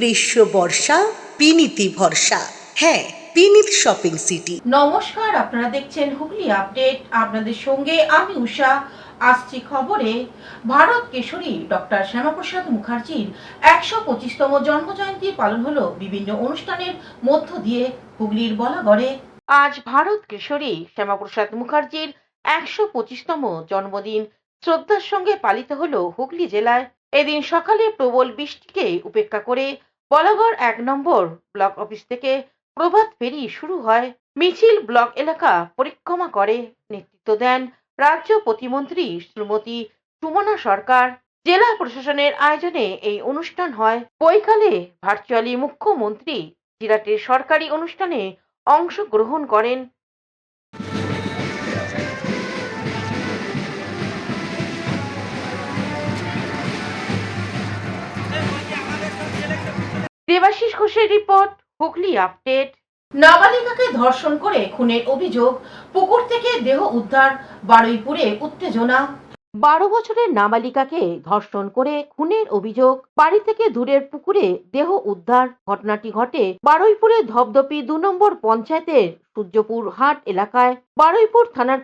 গ্রীষ্ম বর্ষা পিনিতি ভরসা। হ্যাঁ, পিনিত শপিং সিটি। নমস্কার, আপনারা দেখছেন হুগলি আপডেট। আপনাদের সঙ্গে আমি উষা। আসছি খবরে। ভারত কেশরী ডক্টর শ্যামাপ্রসাদ মুখার্জির 125তম জন্মজয়ন্তী পালন হলো বিভিন্ন অনুষ্ঠানের মধ্য দিয়ে হুগলির বলাগড়ে। আজ ভারত কেশরী শ্যামাপ্রসাদ মুখার্জির 125তম জন্মদিন শ্রদ্ধার সঙ্গে পালিত হলো হুগলি জেলায়। এদিন সকালে প্রবল বৃষ্টিকে উপেক্ষা করে বলাগড় 1 নম্বর ব্লক অফিস থেকে প্রভাত ফেরি শুরু হয়। মিছিল ব্লক এলাকা পরিক্রমা করে। নেতৃত্ব দেন রাজ্য প্রতিমন্ত্রী শ্রীমতী সুমনা সরকার। জেলা প্রশাসনের আয়োজনে এই অনুষ্ঠান হয়। বৈকালে ভার্চুয়ালি মুখ্যমন্ত্রী জিরাটের সরকারি অনুষ্ঠানে অংশগ্রহণ করেন। দেবাশিস ঘোষের রিপোর্ট, হুগলি আপডেট। নাবালিকাকে ধর্ষণ করে খুনের অভিযোগ, পুকুর থেকে দেহ উদ্ধার, বারুইপুরে উত্তেজনা। 12 বছরের নাবালিকাকে ধর্ষণ করে খুনের অভিযোগ, বাড়ি থেকে দূরের পুকুরে দেহ উদ্ধার। ঘটনাটি ঘটে বারুইপুরের ধপধপি 2 নম্বর পঞ্চায়েতের সূর্যপুর হাট এলাকায়। বারুইপুর থানার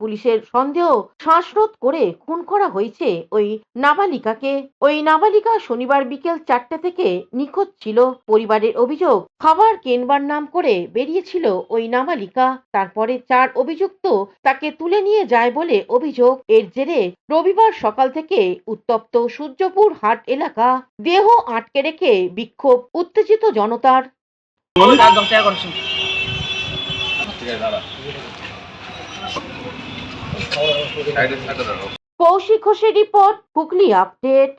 পুলিশের সন্দেহ শ্বাসরোধ করে খুন করা হয়েছে ওই নাবালিকাকে। ওই নাবালিকা শনিবার বিকেল 4টে থেকে নিখোঁজ ছিল। পরিবারের অভিযোগ, খাবার কেনবার নাম করে বেরিয়েছিল ওই নাবালিকা। তারপরে 4 অভিযুক্ত তাকে তুলে নিয়ে যায় বলে অভিযোগ। এর জেরে রবিবার সকাল থেকে উত্তপ্ত সূর্যপুর হাট এলাকা। দেহ আটকে রেখে বিক্ষোভ উত্তেজিত জনতার। কৌশিক ঘোষের রিপোর্ট, হুগলি আপডেট।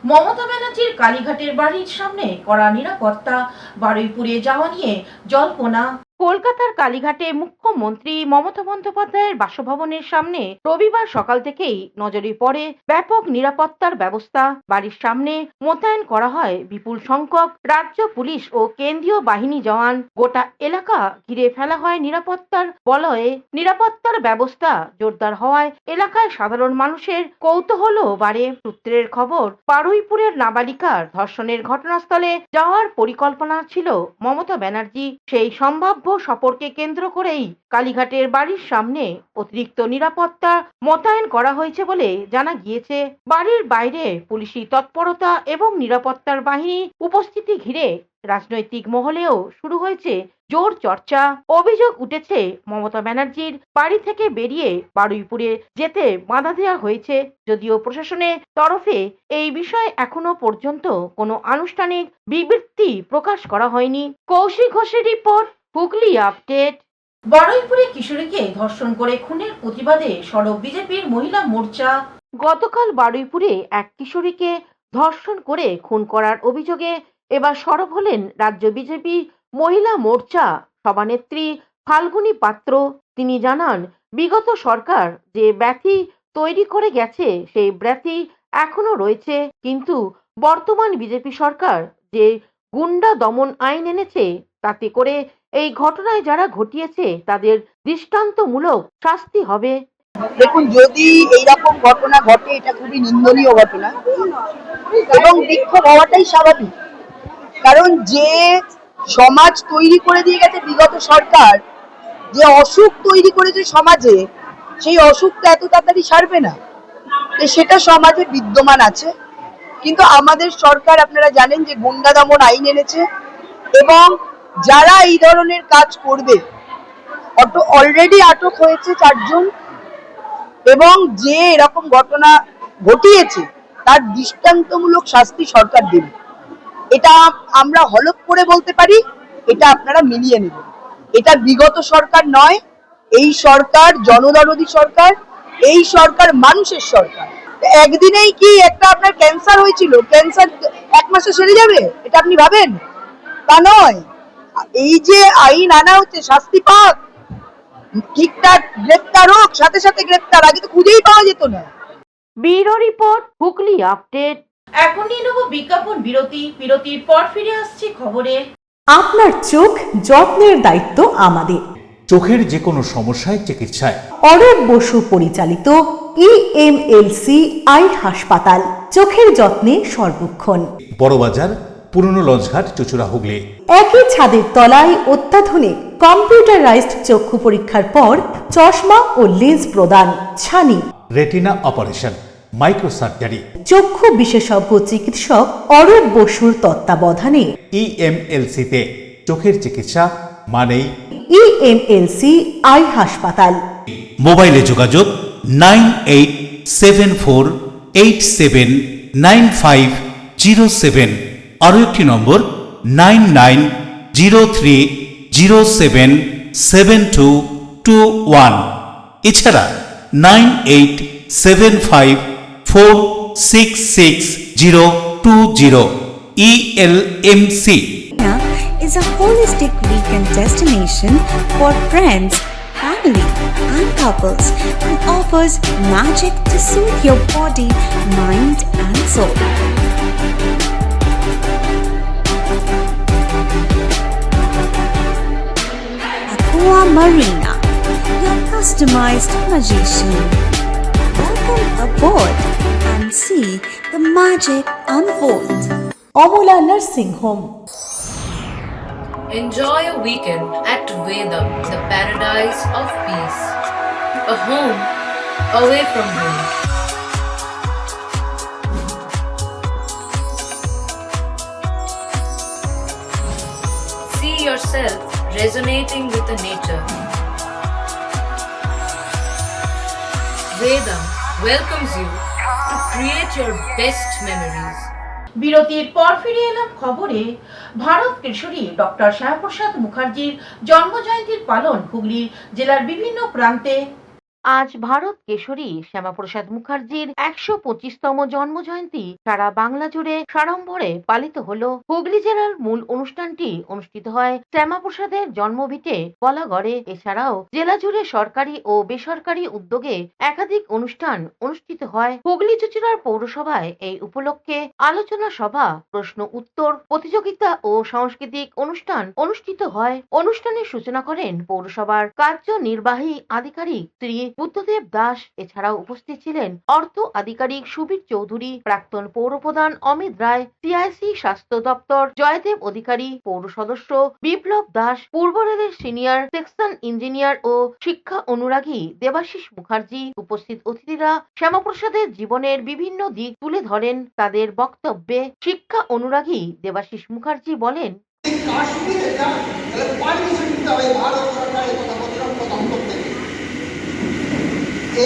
মমতা ব্যানার্জির কালীঘাটের বাড়ির সামনে কড়া নিরাপত্তা, বারুইপুরে যাওয়া নিয়ে জল্পনা। কলকাতার কালীঘাটে মুখ্যমন্ত্রী মমতা বন্দ্যোপাধ্যায়ের বাসভবনের সামনে রবিবার সকাল থেকেই নজরে পড়ে ব্যাপক নিরাপত্তার ব্যবস্থা। বাড়ির সামনে মোতায়েন করা হয় বিপুল সংখ্যক রাজ্য পুলিশ ও কেন্দ্রীয় বাহিনী জওয়ান। গোটা এলাকা ঘিরে ফেলা হয় নিরাপত্তার বলয়ে। নিরাপত্তার ব্যবস্থা জোরদার হওয়ায় এলাকায় সাধারণ মানুষের কৌতূহলও বাড়ে। সূত্রের খবর, বারুইপুরের নাবালিকার ধর্ষণের ঘটনাস্থলে যাওয়ার পরিকল্পনা ছিল মমতা ব্যানার্জি। সেই সম্ভাব্য সফরকে কেন্দ্র করেই কালীঘাটের বাড়ির সামনে অতিরিক্ত নিরাপত্তা মোতায়েন করা হয়েছে বলে জানা গিয়েছে। বাড়ির বাইরে পুলিশি তৎপরতা এবং নিরাপত্তার বাহিনী উপস্থিতি ঘিরে রাজনৈতিক মহলেও শুরু হয়েছে জোর চর্চা। অভিযোগ উঠেছে, মমতা ব্যানার্জির বাড়ি থেকে বেরিয়ে বারুইপুরে যেতে বাধা দেওয়া হয়েছে। যদিও প্রশাসনের তরফে এই বিষয়ে এখনো পর্যন্ত কোনো আনুষ্ঠানিক বিবৃতি প্রকাশ করা হয়নি। কৌশিক ঘোষের রিপোর্ট, হুগলি আপডেট। বারুইপুরে কিশোরীকে ধর্ষণ করে খুনের প্রতিবাদে সরব বিজেপির মহিলা মোর্চা। গতকাল বারুইপুরে এক কিশোরীকে ধর্ষণ করে খুন করার অভিযোগে এবার সরব হলেন রাজ্য বিজেপি মহিলা মোর্চা সভানেত্রী ফাল্গুনী পাত্র। তিনি জানান, বিগত সরকার যে ব্যাথি তৈরি করে গেছে সেই ব্যাথি এখনো রয়েছে, কিন্তু বর্তমান বিজেপি সরকার যে গুন্ডা দমন আইন এনেছে তাতে করে এই ঘটনায় যারা ঘটিয়েছে তাদের দৃষ্টান্তমূলক শাস্তি হবে। দেখুন, যদি এইরকম ঘটনা ঘটে এটা খুবই নিন্দনীয় ঘটনা এবং বিক্ষোভ হওয়াটাই স্বাভাবিক। কারণ যে সমাজ তৈরি করে দিয়ে গেছে বিগত সরকার, যে অসুখ তৈরি করেছে সমাজে, সেই অসুখটা এত তাড়াতাড়ি সারবে না। সেটা সমাজে বিদ্যমান আছে, কিন্তু আমাদের সরকার আপনারা জানেন যে গুন্ডা দমন আইন এনেছে এবং যারা এই ধরনের কাজ করবে অলরেডি আটক হয়েছে 4 জন এবং যে এরকম ঘটনা ঘটিয়েছে তার দৃষ্টান্তমূলক শাস্তি সরকার দেবে। এটা আমরা হলফ করে বলতে পারি, এটা আপনারা মিলিয়ে নেবেন। এটা বিগত সরকার নয়, এই সরকার জনদরদী সরকার, এই সরকার মানুষের সরকার। একদিনেই কি একটা আপনার ক্যান্সার হয়েছিল, ক্যান্সার 1 মাসে সেরে যাবে এটা আপনি ভাবেন? তা নয়। এই যে আইন আনা হচ্ছে, শাস্তি পাক, ঠিকঠাক গ্রেপ্তার হোক, সাথে সাথে গ্রেপ্তার, আগে তো খুঁজেই পাওয়া যেত না। Bureau report, Hooghly update. এখন নিয়ে নেব বিজ্ঞাপন বিরতি। বিরতির পর ফিরে আসছি খবরে। আপনার চোখ যত্নের দায়িত্ব আমাদের। চোখের যে কোনো সমস্যায় চিকিৎসায় অরূপ বসু পরিচালিত EMLC আই হাসপাতাল, চোখের যত্নে সর্বক্ষণ। বড়বাজার, পুরনো লঞ্চঘাট, চুঁচুড়া, হুগলি। একই ছাদের তলায় অত্যাধুনিক কম্পিউটারাইজড চক্ষু পরীক্ষার পর চশমা ও লেন্স প্রদান। ছানি, রেটিনা অপারেশন, মাইক্রোসার্জারি, চক্ষু বিশেষজ্ঞ চিকিৎসক অরূপ বসুর তত্ত্বাবধানে ইএমএলসিতে চোখের চিকিৎসা মানেই ইএমএলসি আই হাসপাতাল। মোবাইলে যোগাযোগ 9874879507, আরও একটি নম্বর 9903077221, এছাড়া 9875466020 ELMC is a holistic weekend destination for friends, family, and couples and offers magic to soothe your body, mind, and soul. Aqua Marina, your customized magician. Welcome aboard and see the magic unfold. Amala nursing home. Enjoy a weekend at Vedam, the paradise of peace. A home away from home. See yourself resonating with the nature. Vedam welcomes you to create your best memories. বিরতির পর ফিরে এলাম খবরে। Bharat Keshari doctor Shyamaprasad মুখার্জির জন্মজয়ন্তীর পালন হুগলির জেলার বিভিন্ন প্রান্তে। আজ ভারত কেশরী শ্যামাপ্রসাদ মুখার্জির ১২৫তম জন্মজয়ন্তী সারা বাংলা জুড়ে সাড়ম্বরে পালিত হলো। হুগলি জেলার মূল অনুষ্ঠানটি অনুষ্ঠিত হয় শ্যামাপ্রসাদের জন্মভিটে বলাগড়ে। এছাড়াও জেলা জুড়ে সরকারি ও বেসরকারি উদ্যোগে একাধিক অনুষ্ঠান অনুষ্ঠিত হয়। হুগলি চুঁচুড়ার পৌরসভায় এই উপলক্ষে আলোচনা সভা, প্রশ্ন উত্তর প্রতিযোগিতা ও সাংস্কৃতিক অনুষ্ঠান অনুষ্ঠিত হয়। অনুষ্ঠানের সূচনা করেন পৌরসভার কার্যনির্বাহী আধিকারিক শ্রী বুদ্ধদেব দাস। এছাড়াও উপস্থিত ছিলেন অর্থ আধিকারিক সুবীর চৌধুরী, প্রাক্তন পৌরপ্রধান অমিত রায়, সিআইসি স্বাস্থ্য দপ্তর জয়দেব অধিকারী, পৌর সদস্য বিপ্লব দাস, পূর্ব রেলের সিনিয়র সেকশন ইঞ্জিনিয়ার ও শিক্ষা অনুরাগী দেবাশিস মুখার্জি। উপস্থিত অতিথিরা শ্যামাপ্রসাদের জীবনের বিভিন্ন দিক তুলে ধরেন। তাদের বক্তব্যে শিক্ষা অনুরাগী দেবাশিস মুখার্জি বলেন,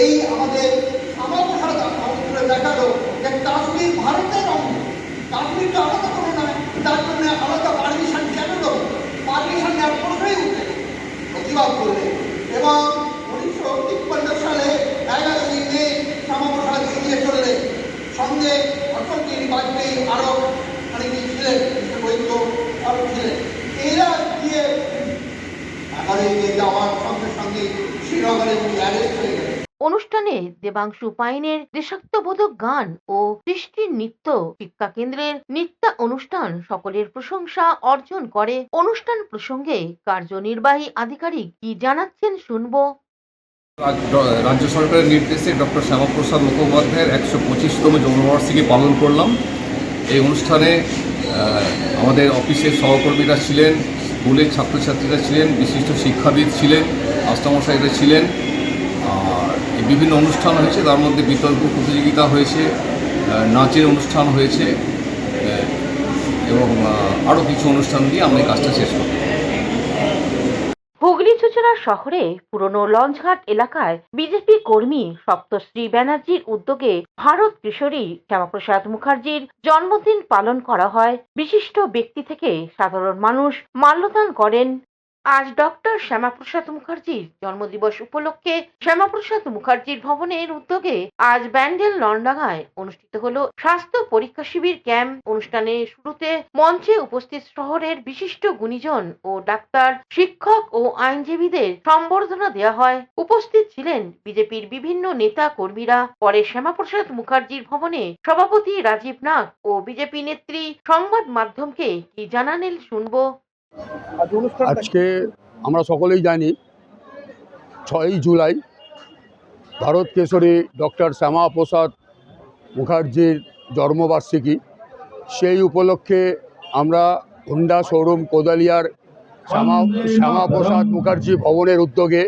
এই আমাদের শ্যামাপ্রসাদ দেখালো যে কাশ্মীর ভারতের অঙ্গ, কাশ্মীরটা আলাদা কোনো নয়, তার জন্য আলাদা পারমিশন কেন দেবো? পারমিশন নেওয়ার প্রশ্নই উঠে প্রতিবাদ করলেন এবং 1953 সালে 11ই মে শ্যামাপ্রসাদ এগিয়ে চললেন। সঙ্গে অটল বিহারী বাজপেয়ী আরও অনেকেই ছিলেন, বৈদ্য আরও ছিলেন। এরা গিয়ে 11ই মে যাওয়ার সঙ্গে সঙ্গে শ্রীনগরে উনি অ্যারেস্ট হয়ে গেলেন। অনুষ্ঠানে দেবাংশু পাইনের দেশাত্মবোধক গান ও সৃষ্টির নৃত্য, শিক্ষা কেন্দ্রের নৃত্য অনুষ্ঠান সকলের প্রশংসা অর্জন করে। অনুষ্ঠান প্রসঙ্গে কার্যনির্বাহী আধিকারিক কি জানাচ্ছেন শুনবো। রাজ্য সরকারের নির্দেশে ডক্টর শ্যামাপ্রসাদ মুখোপাধ্যায়ের ১২৫তম জন্মবার্ষিকী পালন করলাম। এই অনুষ্ঠানে আমাদের অফিসের সহকর্মীরা ছিলেন, স্কুলের ছাত্রছাত্রীরা ছিলেন, বিশিষ্ট শিক্ষাবিদ ছিলেন, মাস্টারমশাইরা ছিলেন। আর বিভিন্ন অনুষ্ঠান হয়েছে, তার মধ্যে বিতর্ক প্রতিযোগিতা হয়েছে, নাচের অনুষ্ঠান হয়েছে এবং আরও কিছু অনুষ্ঠান দিয়ে আমরা এই কাজটা শেষ করব। হুগলি চুঁচুড়া শহরে পুরনো লঞ্চঘাট এলাকায় বিজেপি কর্মী সপ্তশ্রী ব্যানার্জির উদ্যোগে ভারত কেশরী শ্যামাপ্রসাদ মুখার্জির জন্মদিন পালন করা হয়। বিশিষ্ট ব্যক্তি থেকে সাধারণ মানুষ মাল্যদান করেন। আজ ডক্টর শ্যামাপ্রসাদ মুখার্জির জন্মদিবস উপলক্ষে শ্যামাপ্রসাদ মুখার্জির ভবনের উদ্যোগে আজ ব্যান্ডেল নলডাঙ্গায় অনুষ্ঠিত হলো স্বাস্থ্য পরীক্ষা শিবির ক্যাম্প। অনুষ্ঠানের শুরুতে মঞ্চে উপস্থিত শহরের বিশিষ্ট গুণীজন ও ডাক্তার, শিক্ষক ও আইনজীবীদের সম্বর্ধনা দেওয়া হয়। উপস্থিত ছিলেন বিজেপির বিভিন্ন নেতা কর্মীরা। পরে শ্যামাপ্রসাদ মুখার্জির ভবনে সভাপতি রাজীব নাগ ও বিজেপি নেত্রী সংবাদ মাধ্যমকে কি জানালেন শুনবো। আজকে আমরা সকলেই জানি 6ই জুলাই ভারত কেশরী ডক্টর শ্যামাপ্রসাদ মুখার্জির জন্মবার্ষিকী। সেই উপলক্ষে আমরা হুন্ডা শোরুম কোদালিয়ার শ্যামাপ্রসাদ মুখার্জি ভবনের উদ্যোগে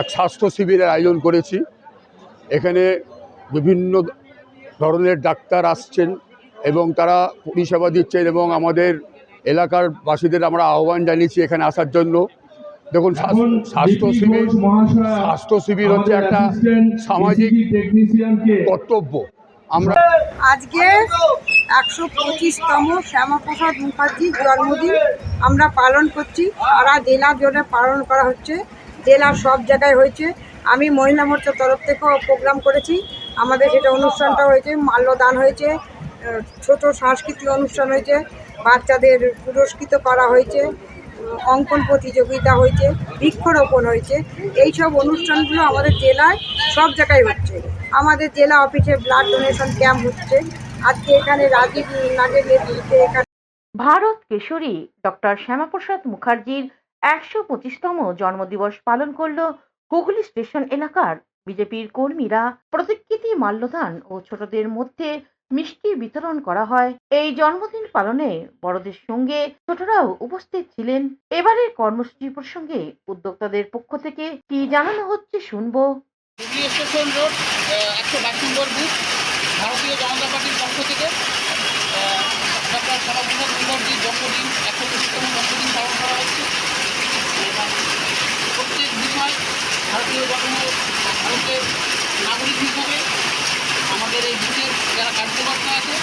এক স্বাস্থ্য শিবিরের আয়োজন করেছি। এখানে বিভিন্ন ধরনের ডাক্তার আসছেন এবং তারা পরিষেবা দিচ্ছেন এবং আমাদের এলাকার বাসীদের আমরা আহ্বান জানিয়েছি এখানে আসার জন্য। দেখুন, স্বাস্থ্য শিবির হচ্ছে একটা সামাজিক কর্তব্য। আমরা আজকে 125তম শ্যামাপ্রসাদ মুখার্জির জন্মদিন আমরা পালন করছি। সারা জেলা জুড়ে পালন করা হচ্ছে, জেলার সব জায়গায় হয়েছে। আমি মহিলা মোর্চার তরফ থেকেও প্রোগ্রাম করেছি, আমাদের সেটা অনুষ্ঠানটা হয়েছে, মাল্যদান হয়েছে, ছোট সাংস্কৃতিক অনুষ্ঠান হয়েছে, বাচ্চাদের পুরস্কৃত করা হয়েছে, অঙ্কন প্রতিযোগিতা হয়েছে, বৃক্ষরোপণ হয়েছে। এই সব অনুষ্ঠানগুলো আমাদের জেলায় সব জায়গায় হচ্ছে। আমাদের জেলা অফিসে ব্লাড ডোনেশন ক্যাম্প হচ্ছে। আজকে এখানে রাজীব নাগের নেতৃত্বে এখানে ভারত কেশরী ডক্টর শ্যামাপ্রসাদ মুখার্জির 125তম জন্মদিবস পালন করল হুগলি স্টেশন এলাকার বিজেপির কর্মীরা। প্রতিকৃতি মাল্যদান ও ছোটদের মধ্যে মিষ্টি বিতরণ করা হয়। এই জন্মদিন পালনে বড়দের সঙ্গে ছোটরাও উপস্থিত ছিলেন। এবারের কর্মসূচি প্রসঙ্গে উদ্যোক্তাদের পক্ষ থেকে কি জানানো হচ্ছে শুনবো। হুগলি স্টেশন রোড 122 নম্বর বুথ, ভারতীয় জনতা পার্টির পক্ষ থেকে ডক্টর শ্যামাপ্রসাদ মুখার্জির জন্মদিন 125তম জন্মদিন পালন করা হচ্ছে। এবং প্রত্যেক বিষয় ভারতের নাগরিক হিসাবে আমাদের এই বুথের যারা কার্যকর্তা আছে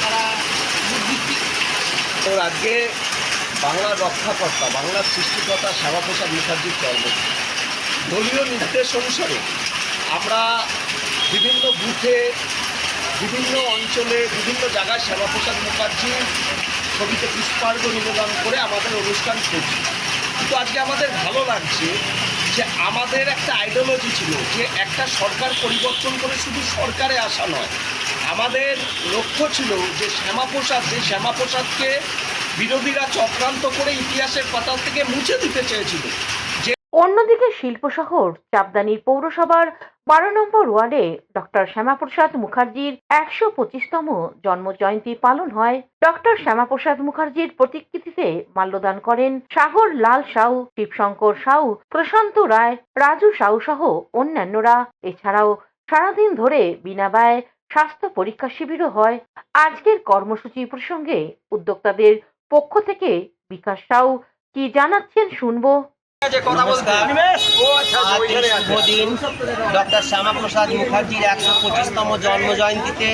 তারা বুথভিত্তিক। তো আজকে বাংলার রক্ষাকর্তা, বাংলার সৃষ্টিকর্তা শ্যামাপ্রসাদ মুখার্জির জন্মদিন। দলীয় নির্দেশ অনুসারে আমরা বিভিন্ন বুথে, বিভিন্ন অঞ্চলে, বিভিন্ন জায়গায় শ্যামাপ্রসাদ মুখার্জির ছবিতে পুষ্পার্ঘ্য নিবেদন করে আমাদের অনুষ্ঠান করছি। কিন্তু আজকে আমাদের ভালো লাগছে যে আমাদের একটা আইডিওলজি ছিল যে একটা সরকার পরিবর্তন করে শুধু সরকারে আসা নয়, আমাদের লক্ষ্য ছিল যে শ্যামাপ্রসাদকে বিরোধীরা চক্রান্ত করে ইতিহাসের পাতাল থেকে মুছে দিতে চেয়েছিল। অন্যদিকে শিল্প শহর চাপদানির পৌরসভার 12 নম্বর ওয়ার্ডে ডক্টর শ্যামাপ্রসাদ মুখার্জির 125তম জন্মজয়ন্তী পালন হয়। ডক্টর শ্যামাপ্রসাদ মুখার্জির প্রতিকৃতিতে মাল্যদান করেন সাগর লাল সাউ, শিবশঙ্কর সাউ, প্রশান্ত রায়, রাজু সাউ সহ অন্যান্যরা। এছাড়াও সারাদিন ধরে বিনা ব্যয়ে স্বাস্থ্য পরীক্ষা শিবিরও হয়। আজকের কর্মসূচি প্রসঙ্গে উদ্যোক্তাদের পক্ষ থেকে বিকাশ সাউ কি জানাচ্ছেন শুনবো। শুভদিন ডক্টর শ্যামাপ্রসাদ মুখার্জির 125তম জন্মজয়ন্তীতে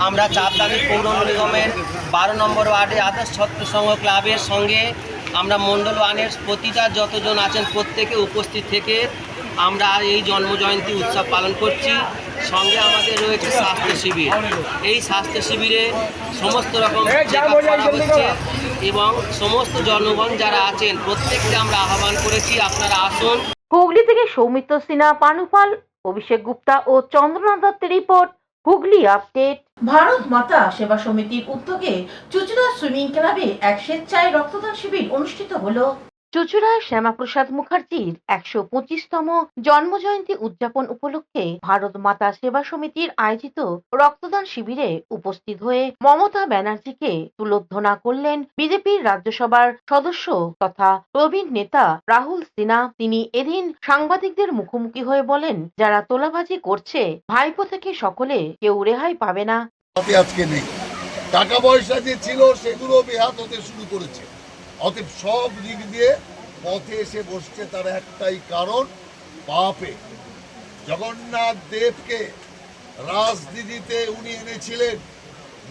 আমরা চাপদানি পৌর নিগমের 12 নম্বর ওয়ার্ডে আদর্শ ছাত্র সংঘ ক্লাবের সঙ্গে আমরা মণ্ডল ওয়ানের প্রতিটা যতজন আছেন প্রত্যেকে উপস্থিত থেকে আমরা এই জন্মজয়ন্তী উৎসব পালন করছি। সঙ্গে আমাদের রয়েছে স্বাস্থ্য শিবির। এই স্বাস্থ্য শিবিরে সমস্ত রকম চেক আপ করা হচ্ছে এবং সমস্ত জনগণ যারা আছেন প্রত্যেককে আমরা আহ্বান করেছি আপনারা আসুন। হুগলি থেকে সৌমিত্র সিনহা, পানুপাল, অভিষেক গুপ্তা ও চন্দ্রনাথ দত্তের রিপোর্ট, হুগলি আপডেট। ভারত মাতা সেবা সমিতির উদ্যোগে চুচুড়া সুইমিং ক্লাবে এক স্বেচ্ছায় রক্তদান শিবির অনুষ্ঠিত হলো। চুচুড়ায় শ্যামাপ্রসাদ মুখার্জির 125তম জন্মজয়ন্তী উদযাপন উপলক্ষে ভারত মাতা সেবা সমিতির আয়োজিত রক্তদান শিবিরে উপস্থিত হয়ে মমতা ব্যানার্জিকে তুলোধনা করলেন বিজেপির রাজ্যসভার সদস্য তথা প্রবীণ নেতা রাহুল সিনহা। তিনি এদিন সাংবাদিকদের মুখোমুখি হয়ে বলেন, যারা তোলাবাজি করছে ভাইপো থেকে সকলে কেউ রেহাই পাবে না। আজকে নেই, টাকা পয়সা যে ছিল সেগুলো বেহাত হতে শুরু করেছে। অতএব সব দিক দিয়ে পথে এসে বসছে তার একটাই কারণ, পাপে। জগন্নাথ দেবকে রাজনীতিতে উনি এনেছিলেন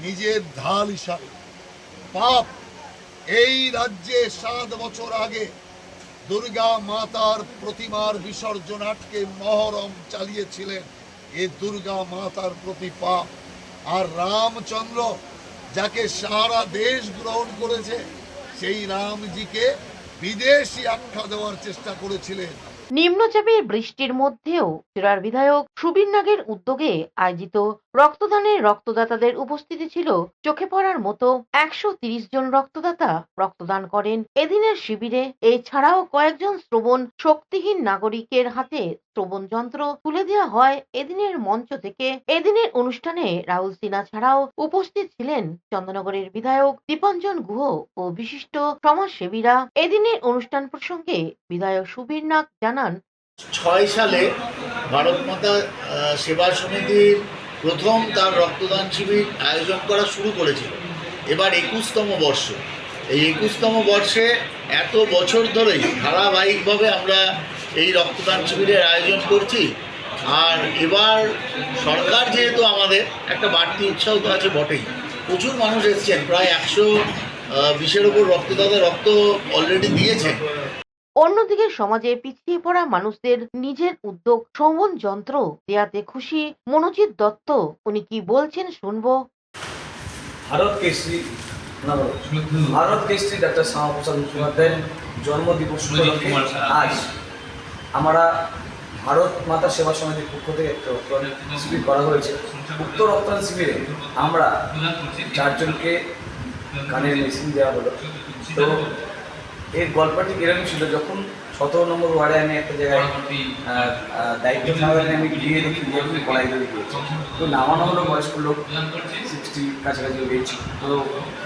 নিজের ঢাল হিসাবে। পাপ এই রাজ্যে 7 বছর আগে দুর্গা মাতার প্রতিমার বিসর্জন আটকে মহরম চালিয়েছিলেন। এ দুর্গা মাতার প্রতি পাপ। আর রামচন্দ্র যাকে সারা দেশ গ্রহণ করেছে সেই রামজিকে বিদেশি আখ্যা দেওয়ার চেষ্টা করেছিলেন। নিম্নচাপের বৃষ্টির মধ্যেও জেলার বিধায়ক সুবীর নাগের উদ্যোগে আয়োজিত রক্তদানে রক্তদাতাদের উপস্থিতি ছিল চোখে পড়ার মতো। 130 জন রক্তদাতা রক্তদান করেন এদিনের শিবিরে। এছাড়াও কয়েকজন শ্রবণ শক্তিহীন নাগরিকের হাতে শ্রবণ যন্ত্র তুলে দেওয়া হয় এদিনের মঞ্চ থেকে। এদিনের অনুষ্ঠানে রাহুল সিনহা ছাড়াও উপস্থিত ছিলেন চন্দননগরের বিধায়ক দীপাঞ্জন গুহ ও বিশিষ্ট সমাজসেবীরা। এদিনের অনুষ্ঠান প্রসঙ্গে বিধায়ক সুবীর নাগ জানান, 6 সালে ভারত মাতা সেবা সমিতির প্রথম তার রক্তদান শিবির আয়োজন করা শুরু করেছিল। এবার 21তম বর্ষ। এই 21তম বর্ষে এত বছর ধরেই ধারাবাহিকভাবে আমরা এই রক্তদান শিবিরের আয়োজন করছি। আর এবার সরকার যেহেতু আমাদের একটা বাড়তি উৎসাহ তো আছে বটেই, প্রচুর মানুষ এসছেন, প্রায় 120-এর উপর রক্তদাতা রক্ত অলরেডি দিয়েছেন। অন্যদিকে সমাজে পিছিয়ে পড়া মানুষদের নিজের উদ্যোগ শ্রবণ যন্ত্র দেয়াতে খুশি মনোজিৎ দত্ত। উনি কি বলছেন শুনবো। ভারত কেশরী ডক্টর শ্যামাপ্রসাদ মুখোপাধ্যায়ের জন্মদিবস উপলক্ষে আজ আমরা ভারত মাতা সেবা সমিতির পক্ষ থেকে একটা রক্তদান শিবির করা হয়েছে। উক্ত রক্তদান শিবিরে আমরা 4 জনকে কানের মেশিন দেওয়া হলো। তো এর গল্পটি এরকম ছিল, যখন 17 নম্বর ওয়ার্ডে আমি একটা জায়গায় দায়িত্ব থাকাকালীন আমি গিয়ে দেখি যে আমি কড়াই ধরে গিয়েছি। তো নামানো হলো বয়স্ক লোক, 60 কাছাকাছি হয়েছি। তো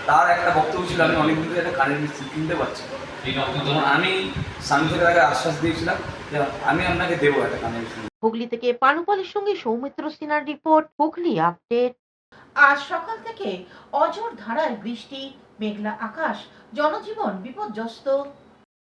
তার একটা বক্তব্য ছিল, আমি অনেকদিন ধরে একটা কানের মেশিন কিনতে পারছি। তখন আমি স্বামী থেকে আগে আশ্বাস দিয়েছিলাম যে আমি আপনাকে দেবো একটা কানের মেশিন। হুগলি থেকে পানুপালের সঙ্গে সৌমিত্র সিনহার রিপোর্ট, হুগলি আপডেট। আজ সকাল থেকে অঝোর ধারায় বৃষ্টি, মেঘলা আকাশ, জনজীবন বিপর্যস্ত।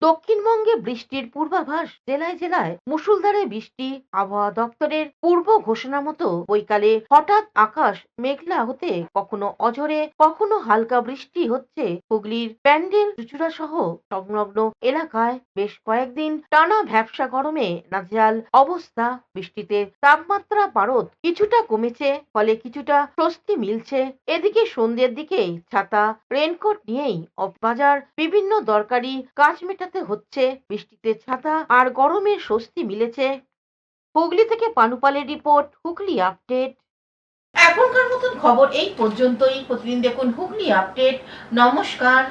দক্ষিণবঙ্গে বৃষ্টির পূর্বাভাস, জেলায় জেলায় মুষলধারে বৃষ্টি। আবহাওয়া দপ্তরের পূর্ব ঘোষণা মতো বৈকালে হঠাৎ আকাশ মেঘলা হতে কখনো অঝোরে কখনো হালকা বৃষ্টি হচ্ছে হুগলির প্যান্ডেল, চুচুড়া সহ সংলগ্ন এলাকায়। বেশ কয়েকদিন টানা ভ্যাপসা গরমে নাজেহাল অবস্থা। বৃষ্টিতে তাপমাত্রা পারদ কিছুটা কমেছে, ফলে কিছুটা স্বস্তি মিলছে। এদিকে সন্ধ্যের দিকেই ছাতা, রেনকোট নিয়েই বাজার বিভিন্ন দরকারি কাজ মেটাতে হচ্ছে। বৃষ্টিতে ছাতা আর গরমের স্বস্তি মিলেছে। হুগলি থেকে পানুপালের রিপোর্ট, হুগলি আপডেট। এখনকার মতন খবর এই পর্যন্তই। প্রতিদিন দেখুন হুগলি আপডেট। নমস্কার।